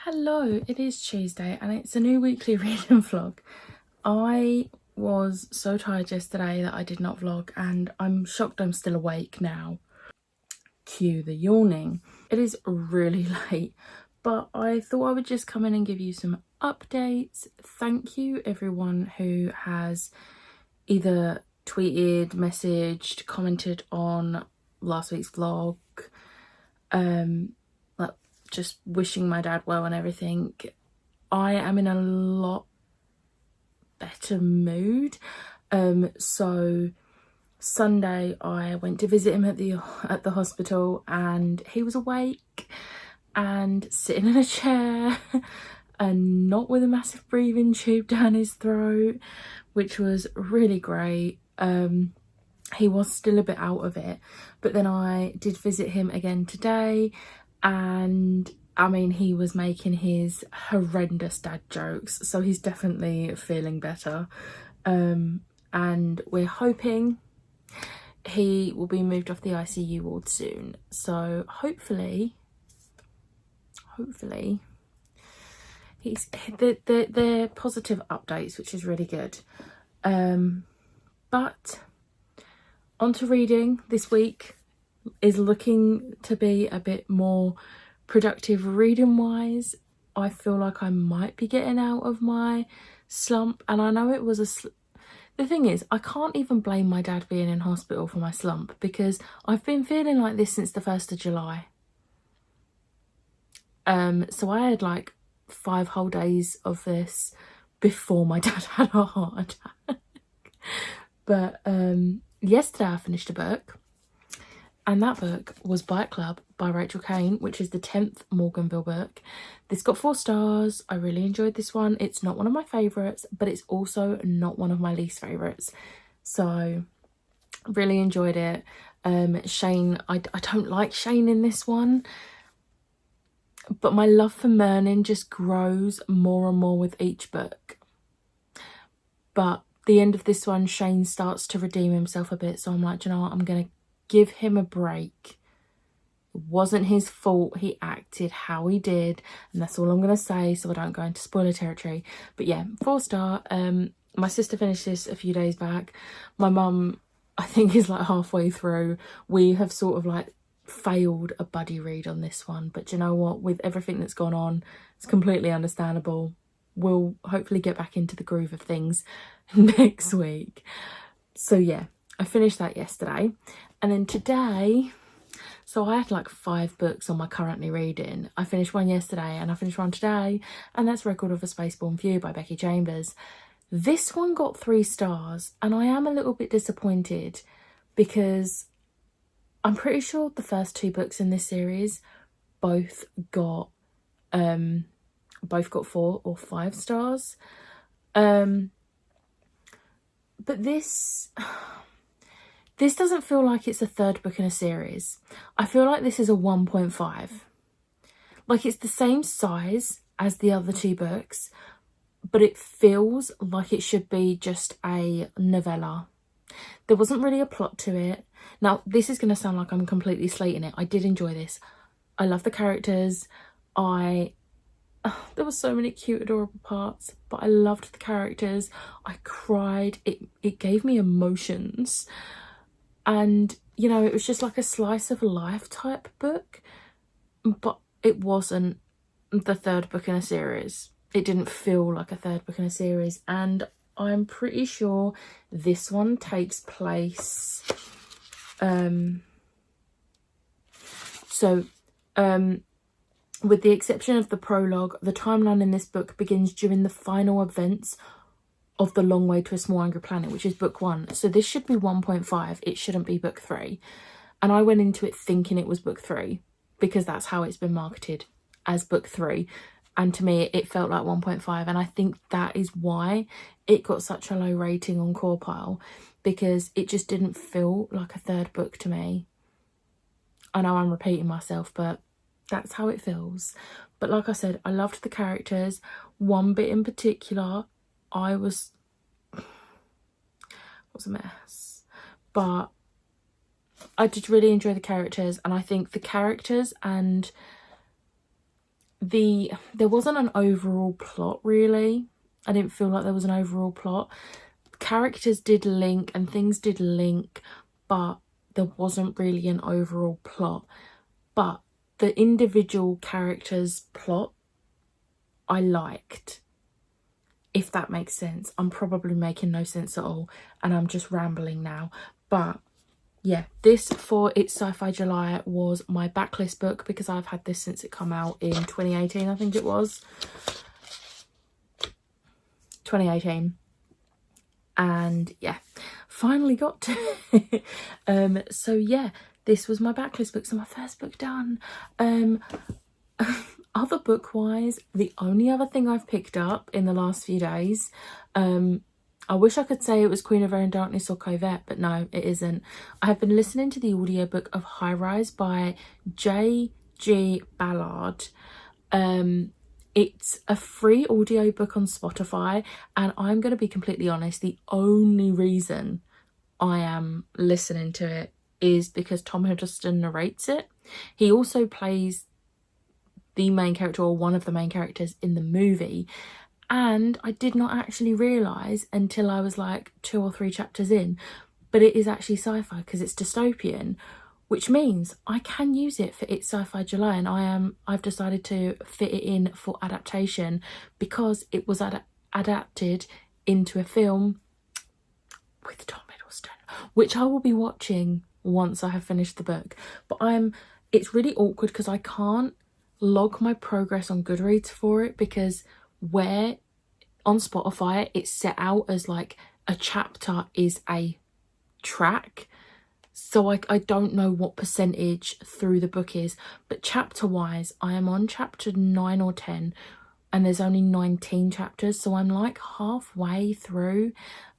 Hello, it is Tuesday and it's a new weekly reading vlog. I was so tired yesterday that I did not vlog and I'm shocked I'm still awake now. Cue the yawning. It is really late, but I thought I would just come in and give you some updates. Thank you everyone who has either tweeted, messaged, commented on last week's vlog, just wishing my dad well and everything. I am in a lot better mood. So Sunday I went to visit him at the hospital and he was awake and sitting in a chair and not with a massive breathing tube down his throat, which was really great. He was still a bit out of it, but then I did visit him again today, and I mean, he was making his horrendous dad jokes, so he's definitely feeling better. And we're hoping he will be moved off the ICU ward soon. So hopefully they're positive updates, which is really good. But on to reading. This week is looking to be a bit more productive reading wise. I feel like I might be getting out of my slump, and I know it was the thing is, I can't even blame my dad being in hospital for my slump, because I've been feeling like this since the 1st of July. So I had like 5 whole days of this before my dad had a heart attack. But yesterday I finished a book, and that book was Bite Club by Rachel Caine, which is the 10th Morganville book. This got 4 stars. I really enjoyed this one. It's not one of my favourites, but it's also not one of my least favourites. So really enjoyed it. Shane, I don't like Shane in this one, but my love for Merlin just grows more and more with each book. But the end of this one, Shane starts to redeem himself a bit, so I'm like, you know what, I'm gonna give him a break. It wasn't his fault. He acted how he did, and that's all I'm gonna say, so I don't go into spoiler territory. But yeah, 4 star. My sister finished this a few days back. My mum, I think, is like halfway through. We have sort of like failed a buddy read on this one, but you know what, with everything that's gone on, it's completely understandable. We'll hopefully get back into the groove of things next week. So yeah, I finished that yesterday. And then today, so I had like 5 books on my currently reading. I finished one yesterday and I finished one today, and that's Record of a Spaceborne View by Becky Chambers. This one got 3 stars, and I am a little bit disappointed because I'm pretty sure the first 2 books in this series both got 4 or 5 stars. But this doesn't feel like it's a 3rd book in a series. I feel like this is a 1.5. Like, it's the same size as the other 2 books, but it feels like it should be just a novella. There wasn't really a plot to it. Now, this is going to sound like I'm completely slating it. I did enjoy this. I love the characters. There were so many cute, adorable parts, but I loved the characters. I cried. It gave me emotions. And, you know, it was just like a slice of life type book, but it wasn't the 3rd book in a series. It didn't feel like a 3rd book in a series. And I'm pretty sure this one takes place with the exception of the prologue, the timeline in this book begins during the final events of The Long Way to a Small Angry Planet, which is book 1. So this should be 1.5. It shouldn't be book 3. And I went into it thinking it was book 3 because that's how it's been marketed, as book 3. And to me, it felt like 1.5. And I think that is why it got such a low rating on Corpile, because it just didn't feel like a 3rd book to me. I know I'm repeating myself, but that's how it feels. But like I said, I loved the characters. One bit in particular, I was a mess, but I did really enjoy the characters, and I think the characters and there wasn't an overall plot really. I didn't feel like there was an overall plot. Characters did link and things did link, but there wasn't really an overall plot. But the individual characters' plot I liked, if that makes sense. I'm probably making no sense at all and I'm just rambling now, but yeah, this for It's Sci-Fi July was my backlist book because I've had this since it come out in 2018. I think it was 2018, and yeah, finally got to it. So yeah, this was my backlist book, so my first book done. Other book wise, the only other thing I've picked up in the last few days, I wish I could say it was Queen of Air and Darkness or Covette, but no, it isn't. I have been listening to the audiobook of High Rise by J.G. Ballard. It's a free audiobook on Spotify, and I'm going to be completely honest, the only reason I am listening to it is because Tom Hiddleston narrates it. He also plays the main character, or one of the main characters, in the movie, and I did not actually realise until I was like 2 or 3 chapters in, but it is actually sci-fi because it's dystopian, which means I can use it for It's Sci-Fi July, and I've decided to fit it in for adaptation because it was adapted into a film with Tom Hiddleston, which I will be watching once I have finished the book. But it's really awkward because I can't log my progress on Goodreads for it, because where on Spotify it's set out as like a chapter is a track, so I don't know what percentage through the book is, but chapter wise I am on chapter 9 or 10 and there's only 19 chapters, so I'm like halfway through.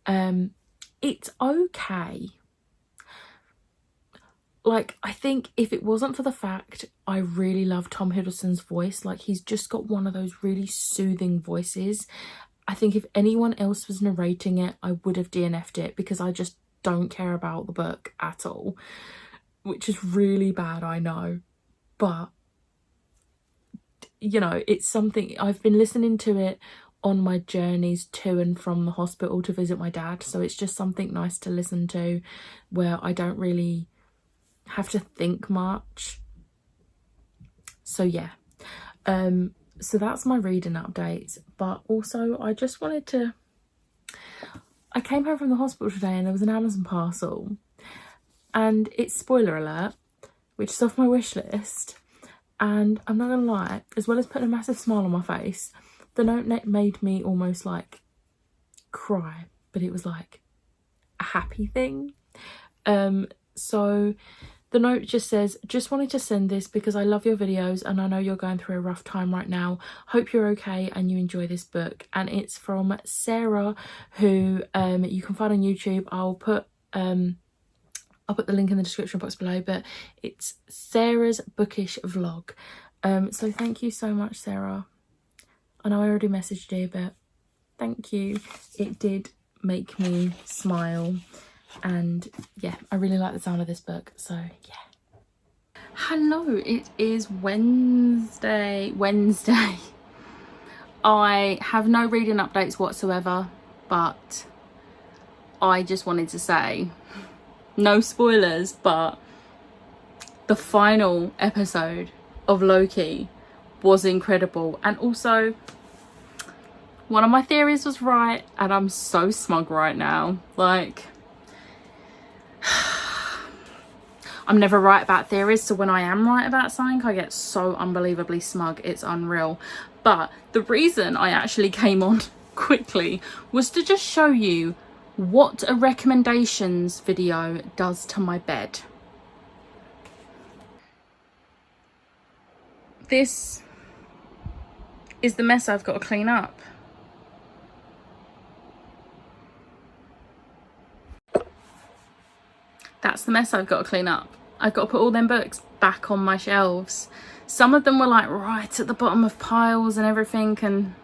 It's okay. Like, I think if it wasn't for the fact I really love Tom Hiddleston's voice, like he's just got one of those really soothing voices, I think if anyone else was narrating it, I would have DNF'd it because I just don't care about the book at all, which is really bad, I know. But, you know, it's something, I've been listening to it on my journeys to and from the hospital to visit my dad, so it's just something nice to listen to where I don't really have to think much. So yeah, so that's my reading updates. But also I just wanted to, I came home from the hospital today and there was an Amazon parcel, and it's spoiler alert, which is off my wish list, and I'm not gonna lie, as well as putting a massive smile on my face, the note made me almost like cry, but it was like a happy thing. So the note just says, just wanted to send this because I love your videos and I know you're going through a rough time right now. Hope you're okay and you enjoy this book. And it's from Sarah, who you can find on YouTube. I'll put the link in the description box below, but it's Sarah's Bookish Vlog. So thank you so much, Sarah. I know I already messaged you, but thank you. It did make me smile. And yeah, I really like the sound of this book, so yeah. Hello, it is Wednesday. I have no reading updates whatsoever, but I just wanted to say, no spoilers, but the final episode of Loki was incredible. And also, one of my theories was right, and I'm so smug right now. Like, I'm never right about theories, so when I am right about something, I get so unbelievably smug, it's unreal. But the reason I actually came on quickly was to just show you what a recommendations video does to my bed. This is the mess I've got to clean up. That's the mess I've got to clean up. I've got to put all them books back on my shelves. Some of them were like right at the bottom of piles and everything, and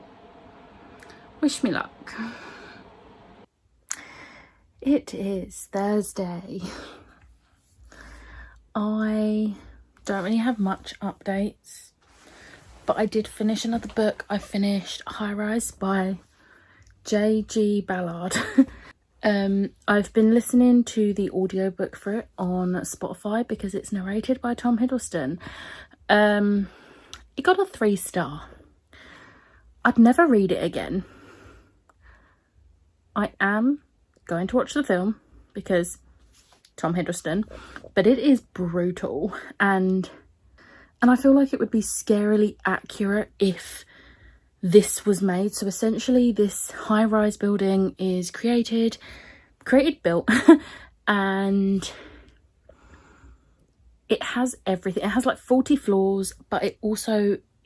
wish me luck. It is Thursday. I don't really have much updates. But I did finish another book. I finished High Rise by J.G. Ballard. I've been listening to the audiobook for it on Spotify because it's narrated by Tom Hiddleston. It got a 3-star. I'd never read it again. I am going to watch the film because Tom Hiddleston, but it is brutal, and I feel like it would be scarily accurate if this was made. So essentially this high-rise building is built and it has everything. It has like 40 floors, but it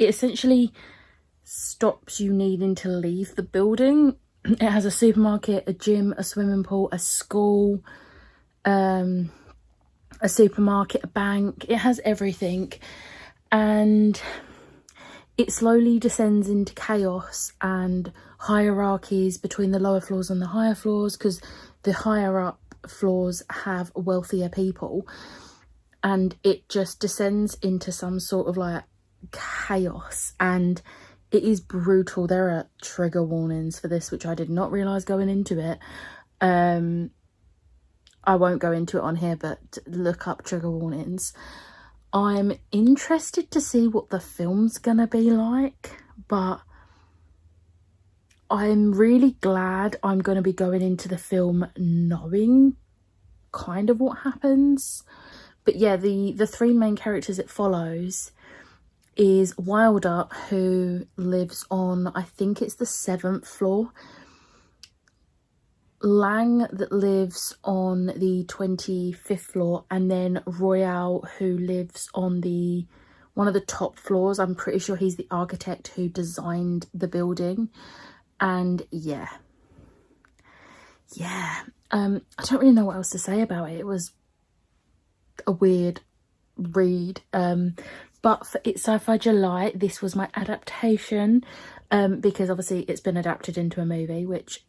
essentially stops you needing to leave the building. It has a supermarket, a gym, a swimming pool, a school, a supermarket, a bank. It has everything, and it slowly descends into chaos and hierarchies between the lower floors and the higher floors, because the higher up floors have wealthier people, and it just descends into some sort of like chaos, and it is brutal. There are trigger warnings for this, which I did not realise going into it. I won't go into it on here, but look up trigger warnings. I'm interested to see what the film's gonna be like, but I'm really glad I'm gonna be going into the film knowing kind of what happens. But yeah, the 3 main characters it follows is Wilder, who lives on, I think it's the 7th floor. Lang, that lives on the 25th floor, and then Royale, who lives on one of the top floors. I'm pretty sure he's the architect who designed the building. And yeah, I don't really know what else to say about it. It was a weird read, but for It's Sci-Fi July, this was my adaptation, because obviously it's been adapted into a movie, which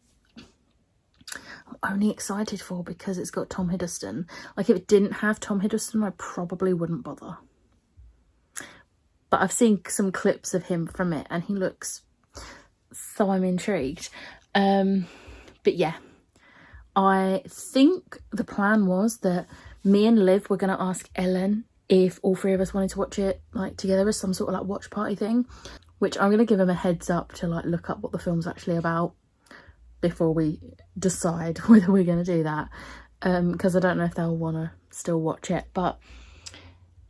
I'm only excited for because it's got Tom Hiddleston. Like, if it didn't have Tom Hiddleston, I probably wouldn't bother. But I've seen some clips of him from it and he looks, so I'm intrigued. But yeah, I think the plan was that me and Liv were going to ask Ellen if all 3 of us wanted to watch it like together as some sort of like watch party thing, which I'm going to give him a heads up to like look up what the film's actually about before we decide whether we're going to do that, because I don't know if they'll want to still watch it. But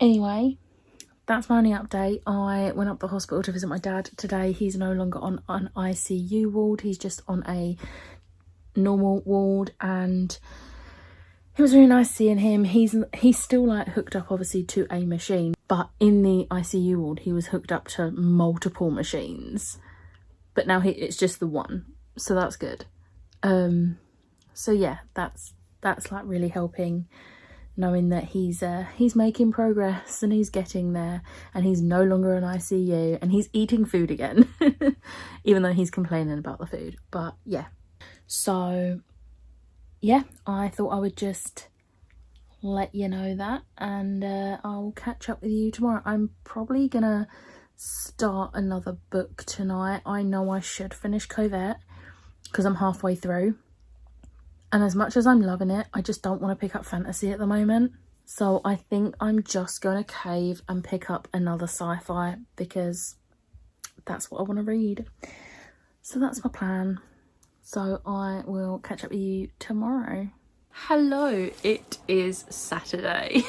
anyway, that's my only update. I went up to the hospital to visit my dad today. He's no longer on an ICU ward, he's just on a normal ward, and it was really nice seeing him. He's still like hooked up obviously to a machine, but in the ICU ward he was hooked up to multiple machines, but now it's just the one. So that's good. So yeah, that's like really helping, knowing that he's making progress and he's getting there, and he's no longer in ICU and he's eating food again, even though he's complaining about the food. But yeah, so yeah, I thought I would just let you know that, and I'll catch up with you tomorrow. I'm probably gonna start another book tonight. I know I should finish Covert because I'm halfway through, and as much as I'm loving it, I just don't want to pick up fantasy at the moment. So I think I'm just going to cave and pick up another sci-fi because that's what I want to read. So that's my plan. So I will catch up with you tomorrow. Hello, it is Saturday.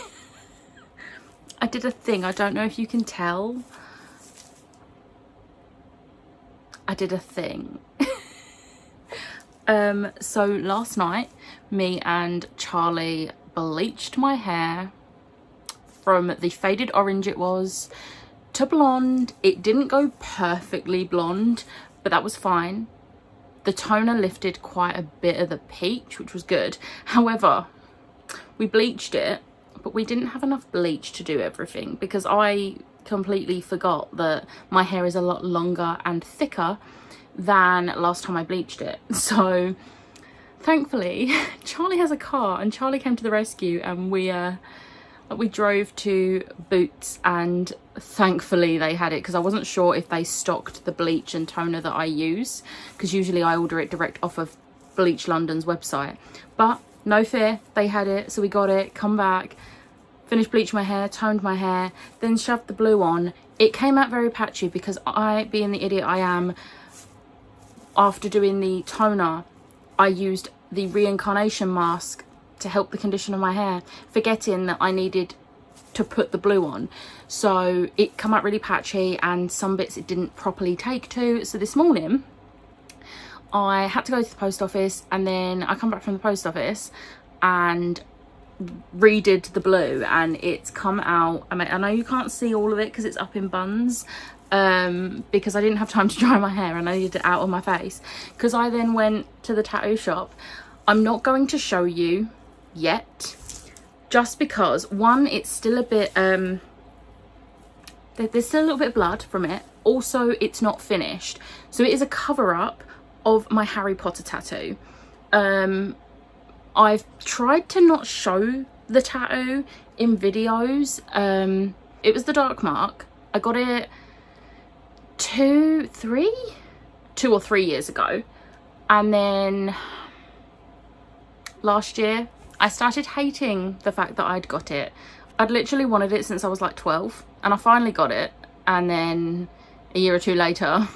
I did a thing, I don't know if you can tell. I did a thing. So last night, me and Charlie bleached my hair from the faded orange it was to blonde. It didn't go perfectly blonde, but that was fine. The toner lifted quite a bit of the peach, which was good. However, we bleached it, but we didn't have enough bleach to do everything because I completely forgot that my hair is a lot longer and thicker than last time I bleached it. So thankfully Charlie has a car and Charlie came to the rescue, and we We drove to Boots and thankfully they had it, because I wasn't sure if they stocked the bleach and toner that I use, because usually I order it direct off of Bleach London's website. But no fear, they had it, so we got it, come back, finished bleaching my hair, toned my hair, then shoved the blue on. It came out very patchy because I, being the idiot I am, after doing the toner, I used the reincarnation mask to help the condition of my hair, forgetting that I needed to put the blue on. So it come out really patchy and some bits it didn't properly take to. So this morning I had to go to the post office, and then I come back from the post office and redid the blue, and it's come out. I mean, I know you can't see all of it because it's up in buns, because I didn't have time to dry my hair and I needed it out on my face, because I then went to the tattoo shop. I'm not going to show you yet, just because, one, it's still a bit there's still a little bit of blood from it. Also, it's not finished, so it is a cover-up of my Harry Potter tattoo. I've tried to not show the tattoo in videos. It was the Dark Mark. I got it 2 or 3 years ago, and then last year I started hating the fact that I'd got it. I'd literally wanted it since I was like 12, and I finally got it, and then a year or two later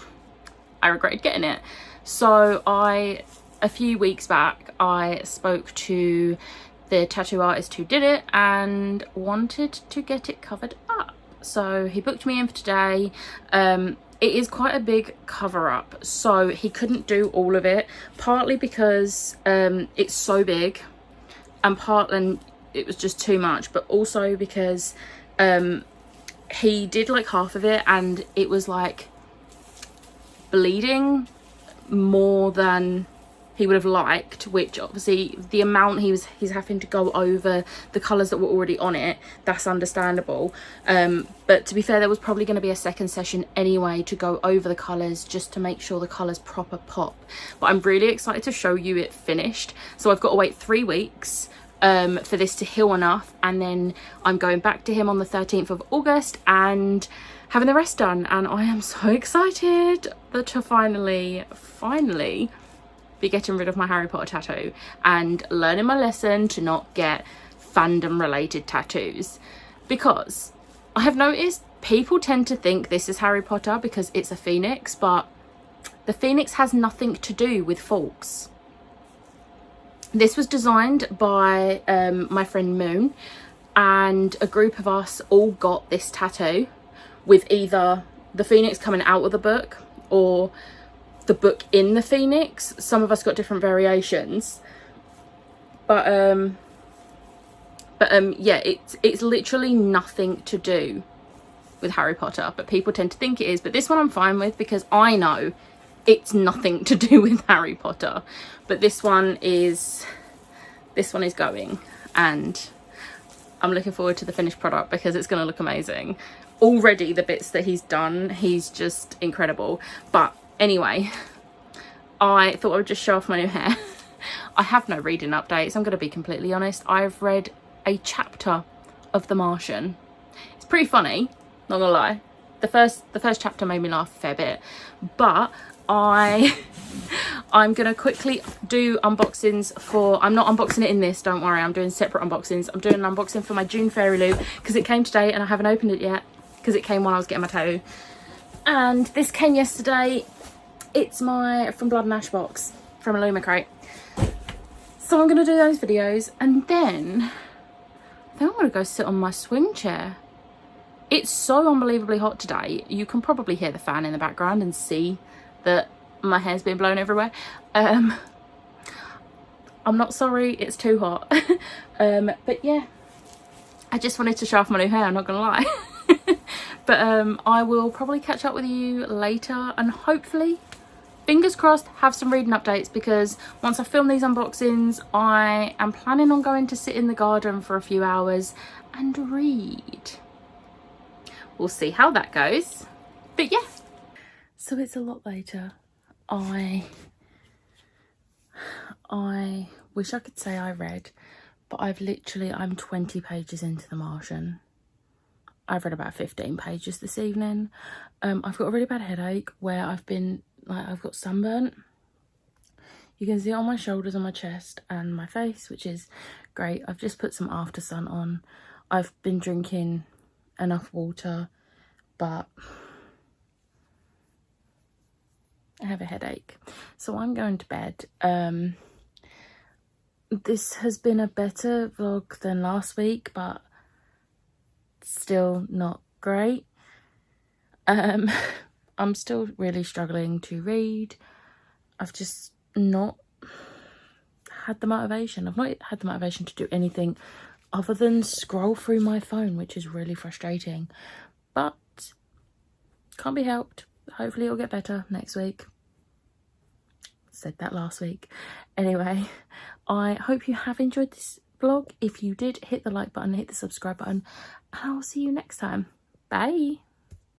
I regretted getting it. So a few weeks back I spoke to the tattoo artist who did it and wanted to get it covered up. So he booked me in for today. It is quite a big cover up, so he couldn't do all of it, partly because it's so big, and partly it was just too much, but also because he did like half of it and it was like bleeding more than he would have liked, which obviously the amount he's having to go over the colours that were already on it, that's understandable. But to be fair, there was probably going to be a second session anyway to go over the colours, just to make sure the colours proper pop. But I'm really excited to show you it finished. So I've got to wait 3 weeks for this to heal enough, and then I'm going back to him on the 13th of August and having the rest done. And I am so excited to finally be getting rid of my Harry Potter tattoo and learning my lesson to not get fandom related tattoos, because I have noticed people tend to think this is Harry Potter because it's a phoenix, but the phoenix has nothing to do with Fawkes. This was designed by my friend Moon, and a group of us all got this tattoo with either the phoenix coming out of the book or the book in the phoenix. Some of us got different variations, but yeah, it's literally nothing to do with Harry Potter, but people tend to think it is. But this one I'm fine with, because I know it's nothing to do with Harry Potter. But this one is going, and I'm looking forward to the finished product because it's going to look amazing. Already the bits that he's done, he's just incredible. But anyway, I thought I would just show off my new hair. I have no reading updates, I'm going to be completely honest. I've read a chapter of The Martian. It's pretty funny, not gonna lie. The first chapter made me laugh a fair bit, but I'm gonna quickly do unboxings for, I'm not unboxing it in this, don't worry, I'm doing separate unboxings. I'm doing an unboxing for my June Fairy Loot because it came today and I haven't opened it yet because it came while I was getting my tattoo. And this came yesterday. It's my From Blood and Ash box from Illuma Crate. So I'm gonna do those videos, and then I'm gonna go sit on my swing chair. It's so unbelievably hot today. You can probably hear the fan in the background and see that my hair's been blown everywhere. I'm not sorry, it's too hot. But yeah, I just wanted to show off my new hair, I'm not gonna lie. But I will probably catch up with you later, and hopefully, fingers crossed, have some reading updates, because once I film these unboxings, I am planning on going to sit in the garden for a few hours and read. We'll see how that goes. But yeah. So it's a lot later. I wish I could say I read, but I'm 20 pages into The Martian. I've read about 15 pages this evening. I've got a really bad headache where I've got sunburnt. You can see it on my shoulders, on my chest and my face, which is great. I've just put some after sun on. I've been drinking enough water, but I have a headache, so I'm going to bed. This has been a better vlog than last week, but still not great. I'm still really struggling to read. I've just not had the motivation. I've not had the motivation to do anything other than scroll through my phone, which is really frustrating, but can't be helped. Hopefully it'll get better next week. Said that last week. Anyway, I hope you have enjoyed this vlog. If you did, hit the like button, hit the subscribe button, and I'll see you next time. Bye.